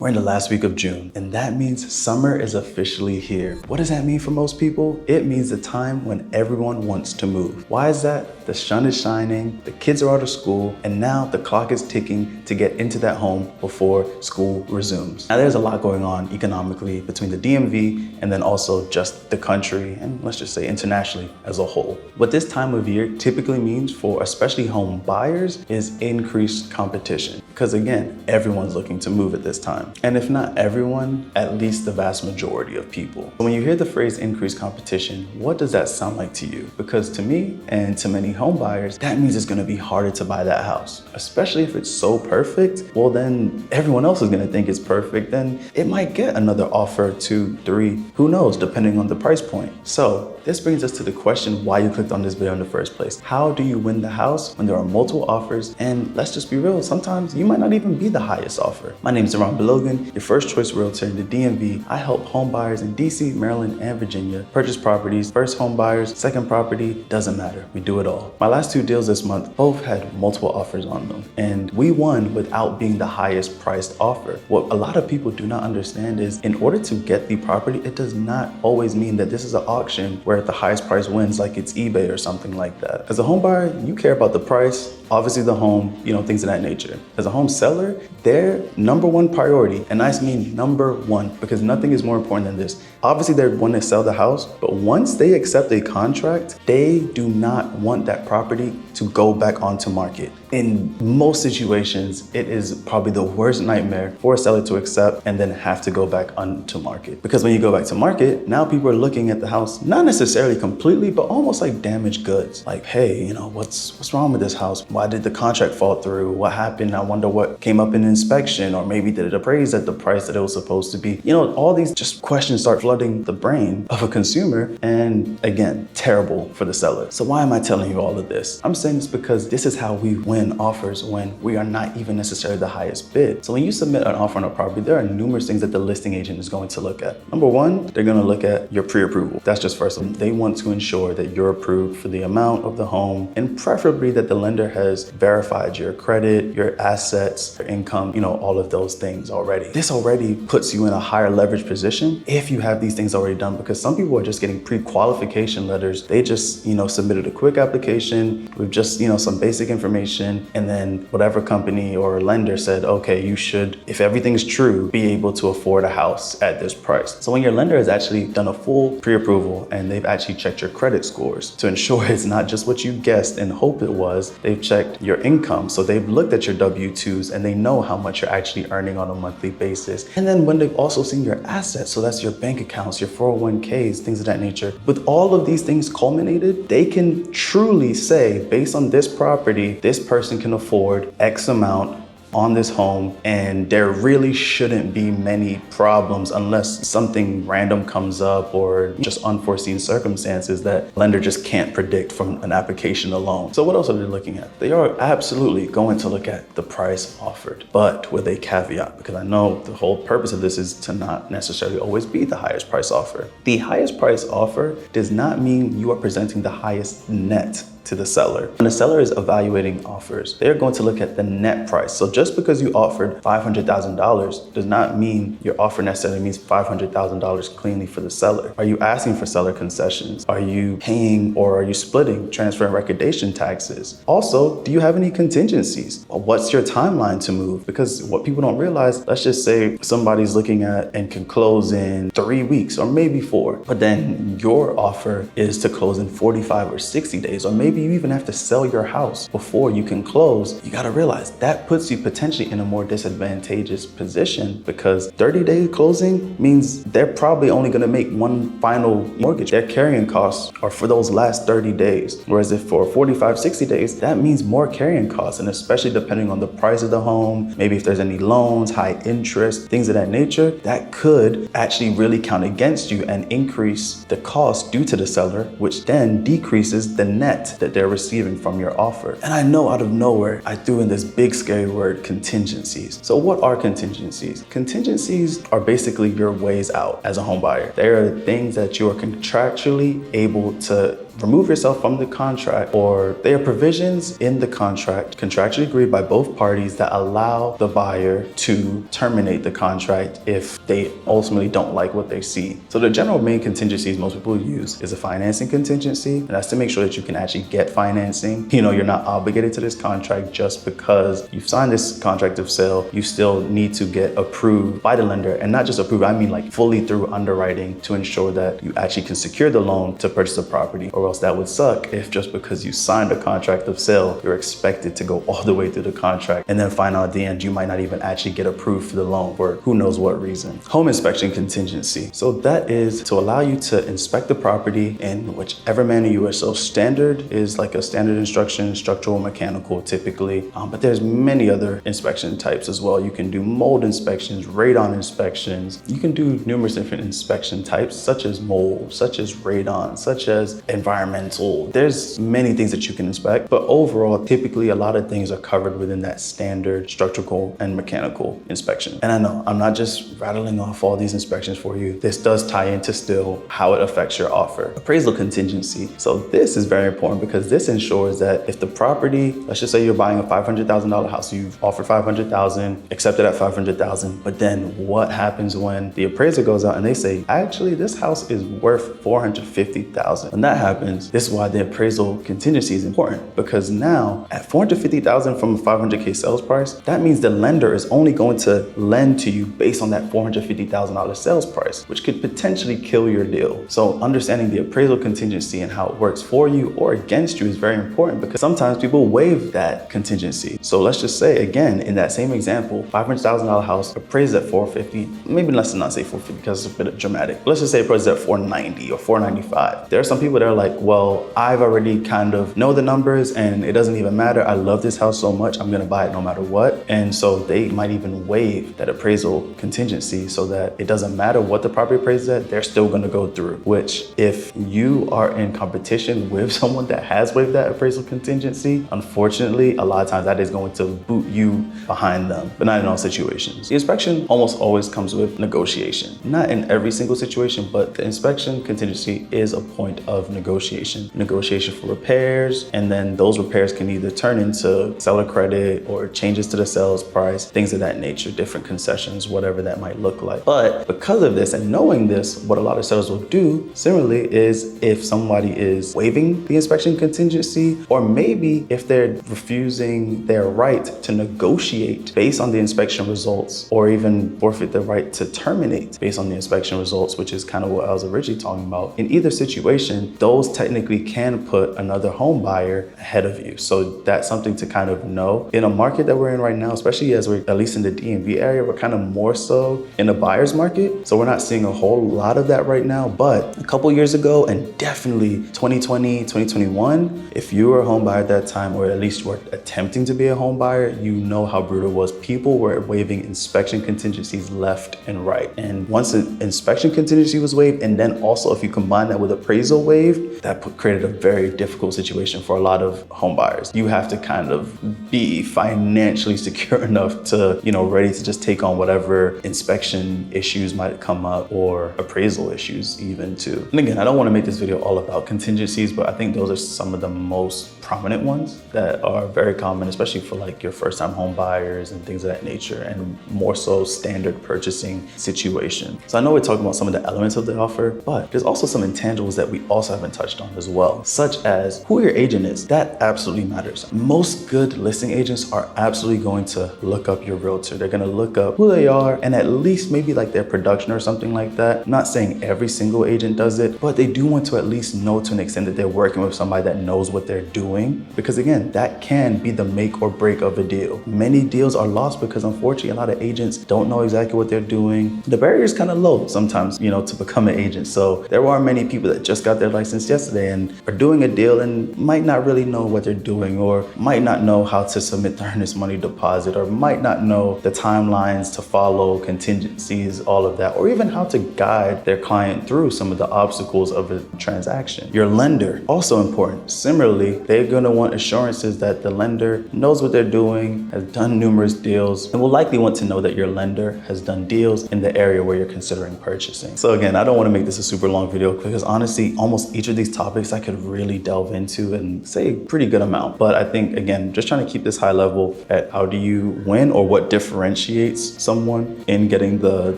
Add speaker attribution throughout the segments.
Speaker 1: We're in the last week of June, and that means summer is officially here. What does that mean for most people? It means the time when everyone wants to move. Why is that? The sun is shining, the kids are out of school, and now the clock is ticking to get into that home before school resumes. Now there's a lot going on economically between the DMV and then also just the country, and let's just say internationally as a whole. What this time of year typically means for especially home buyers is increased competition. Because again, everyone's looking to move at this time. And if not everyone, at least the vast majority of people. When you hear the phrase increased competition, what does that sound like to you? Because to me and to many home buyers, that means it's gonna be harder to buy that house. Especially if it's so perfect, well then everyone else is gonna think it's perfect, then it might get another offer, 2, 3, who knows, depending on the price point. So this brings us to the question why you clicked on this video in the first place. How do you win the house when there are multiple offers? And let's just be real, sometimes you might not even be the highest offer. My name is Logan, your first choice realtor in the DMV. I help home buyers in DC, Maryland, and Virginia purchase properties. First home buyers, second property, doesn't matter. We do it all. My last 2 deals this month both had multiple offers on them, and we won without being the highest priced offer. What a lot of people do not understand is in order to get the property, it does not always mean that this is an auction where the highest price wins, like it's eBay or something like that. As a home buyer, you care about the price, obviously the home, things of that nature. As a home seller, their number one priority, and I mean number one, because nothing is more important than this. Obviously they want to sell the house, but once they accept a contract, they do not want that property to go back onto market. In most situations, it is probably the worst nightmare for a seller to accept and then have to go back onto market. Because when you go back to market, now people are looking at the house, not necessarily completely, but almost like damaged goods. Like, hey, what's wrong with this house? Why did the contract fall through? What happened? I wonder what came up in inspection, or maybe did it appraise at the price that it was supposed to be? All these just questions start flooding the brain of a consumer, and again, terrible for the seller. So why am I telling you all of this? I'm saying this because this is how we win offers when we are not even necessarily the highest bid. So when you submit an offer on a property, there are numerous things that the listing agent is going to look at. Number one, they're going to look at your pre-approval. That's just first. They want to ensure that you're approved for the amount of the home, and preferably that the lender has verified your credit, your assets, your income, all of those things already. This already puts you in a higher leverage position if you have these things already done, because some people are just getting pre-qualification letters. They just, submitted a quick application with just, some basic information, and then whatever company or lender said, okay, you should, if everything's true, be able to afford a house at this price. So when your lender has actually done a full pre-approval and they've actually checked your credit scores to ensure it's not just what you guessed and hope it was, they've checked your income. So they've looked at your W-2s and they know how much you're actually earning on a monthly basis. And then when they've also seen your assets, so that's your bank accounts, your 401ks, things of that nature. With all of these things culminated, they can truly say, based on this property, this person can afford X amount on this home, and there really shouldn't be many problems unless something random comes up or just unforeseen circumstances that lender just can't predict from an application alone. So what else are they looking at? They are absolutely going to look at the price offered, but with a caveat, because I know the whole purpose of this is to not necessarily always be the highest price offer. The highest price offer does not mean you are presenting the highest net to the seller. When the seller is evaluating offers, they're going to look at the net price. So just because you offered $500,000 does not mean your offer necessarily means $500,000 cleanly for the seller. Are you asking for seller concessions? Are you paying, or are you splitting transfer and recordation taxes? Also, do you have any contingencies? What's your timeline to move? Because what people don't realize, let's just say somebody's looking at and can close in 3 weeks or maybe 4, but then your offer is to close in 45 or 60 days, or maybe you even have to sell your house before you can close. You got to realize that puts you potentially in a more disadvantageous position, because 30-day closing means they're probably only going to make one final mortgage. Their carrying costs are for those last 30 days. Whereas if for 45, 60 days, that means more carrying costs. And especially depending on the price of the home, maybe if there's any loans, high interest, things of that nature, that could actually really count against you and increase the cost due to the seller, which then decreases the net that they're receiving from your offer. And I know out of nowhere, I threw in this big scary word, contingencies. So what are contingencies? Contingencies are basically your ways out as a home buyer. They are things that you are contractually able to remove yourself from the contract, or there are provisions in the contract, contractually agreed by both parties, that allow the buyer to terminate the contract if they ultimately don't like what they see. So the general main contingencies most people use is a financing contingency, and that's to make sure that you can actually get financing. You know, you're not obligated to this contract just because you've signed this contract of sale. You still need to get approved by the lender, and not just approved, I mean like fully through underwriting, to ensure that you actually can secure the loan to purchase a property. Or else that would suck if just because you signed a contract of sale, you're expected to go all the way through the contract and then find out at the end you might not even actually get approved for the loan for who knows what reason. Home inspection contingency. So that is to allow you to inspect the property in whichever manner you wish. So standard is like a standard instruction, structural, mechanical typically, but there's many other inspection types as well. You can do mold inspections, radon inspections. You can do numerous different inspection types, such as mold, such as radon, such as environmental. There's many things that you can inspect, but overall, typically a lot of things are covered within that standard structural and mechanical inspection. And I know I'm not just rattling off all these inspections for you. This does tie into still how it affects your offer. Appraisal contingency. So this is very important because this ensures that if the property, let's just say you're buying a $500,000 house, you've offered $500,000, accepted at $500,000, but then what happens when the appraiser goes out and they say, actually, this house is worth $450,000. When that happens, this is why the appraisal contingency is important, because now at $450,000 from a $500K sales price, that means the lender is only going to lend to you based on that $450,000 sales price, which could potentially kill your deal. So understanding the appraisal contingency and how it works for you or against you is very important, because sometimes people waive that contingency. So let's just say, again, in that same example, $500,000 house appraised at $450,000, maybe let's not say $450,000 because it's a bit dramatic. Let's just say appraised at $490,000 or $495,000. There are some people that are like, well, I've already kind of know the numbers and it doesn't even matter. I love this house so much, I'm gonna buy it no matter what. And so they might even waive that appraisal contingency so that it doesn't matter what the property appraises at, they're still gonna go through. Which, if you are in competition with someone that has waived that appraisal contingency, unfortunately, a lot of times that is going to boot you behind them, but not in all situations. The inspection almost always comes with negotiation. Not in every single situation, but the inspection contingency is a point of negotiation. Negotiation for repairs, and then those repairs can either turn into seller credit or changes to the sales price, things of that nature, different concessions, whatever that might look like. But because of this and knowing this, what a lot of sellers will do similarly is, if somebody is waiving the inspection contingency, or maybe if they're refusing their right to negotiate based on the inspection results, or even forfeit the right to terminate based on the inspection results, which is kind of what I was originally talking about. In either situation, those technically can put another home buyer ahead of you. So that's something to kind of know. In a market that we're in right now, especially as we're at least in the DMV area, we're kind of more so in a buyer's market. So we're not seeing a whole lot of that right now. But a couple years ago, and definitely 2020, 2021, if you were a home buyer at that time, or at least were attempting to be a home buyer, you know how brutal it was. People were waiving inspection contingencies left and right. And once an inspection contingency was waived, and then also if you combine that with appraisal waive, that created a very difficult situation for a lot of home buyers. You have to kind of be financially secure enough to, ready to just take on whatever inspection issues might come up, or appraisal issues even too. And again, I don't want to make this video all about contingencies, but I think those are some of the most prominent ones that are very common, especially for like your first time home buyers and things of that nature, and more so standard purchasing situation. So I know we're talking about some of the elements of the offer, but there's also some intangibles that we also haven't touched on as well, such as who your agent is. That absolutely matters. Most good listing agents are absolutely going to look up your realtor. They're going to look up who they are, and at least maybe like their production or something like that. I'm not saying every single agent does it, but they do want to at least know to an extent that they're working with somebody that knows what they're doing, because again, that can be the make or break of a deal. Many deals are lost because unfortunately a lot of agents don't know exactly what they're doing. The barrier is kind of low sometimes, to become an agent. So there are many people that just got their license yesterday and are doing a deal and might not really know what they're doing, or might not know how to submit the earnest money deposit, or might not know the timelines to follow, contingencies, all of that, or even how to guide their client through some of the obstacles of a transaction. Your lender, also important. Similarly, they're going to want assurances that the lender knows what they're doing, has done numerous deals, and will likely want to know that your lender has done deals in the area where you're considering purchasing. So again, I don't want to make this a super long video, because honestly, almost each of these these topics I could really delve into and say a pretty good amount. But I think, again, just trying to keep this high level at how do you win, or what differentiates someone in getting the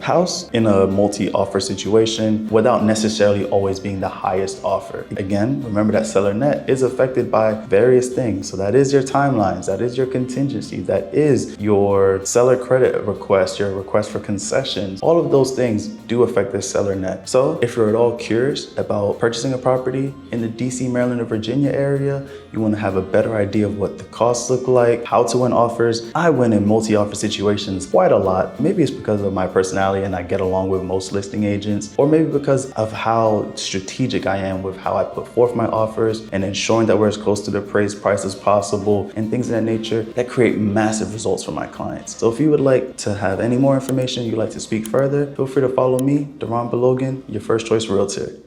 Speaker 1: house in a multi-offer situation without necessarily always being the highest offer. Again, remember that seller net is affected by various things. So that is your timelines, that is your contingency, that is your seller credit request, your request for concessions. All of those things do affect the seller net. So if you're at all curious about purchasing a property in the DC, Maryland, or Virginia area, you want to have a better idea of what the costs look like, how to win offers. I win in multi-offer situations quite a lot. Maybe it's because of my personality and I get along with most listing agents, or maybe because of how strategic I am with how I put forth my offers and ensuring that we're as close to the appraised price as possible and things of that nature that create massive results for my clients. So if you would like to have any more information, you'd like to speak further, feel free to follow me, Deron Belogan, your first choice realtor.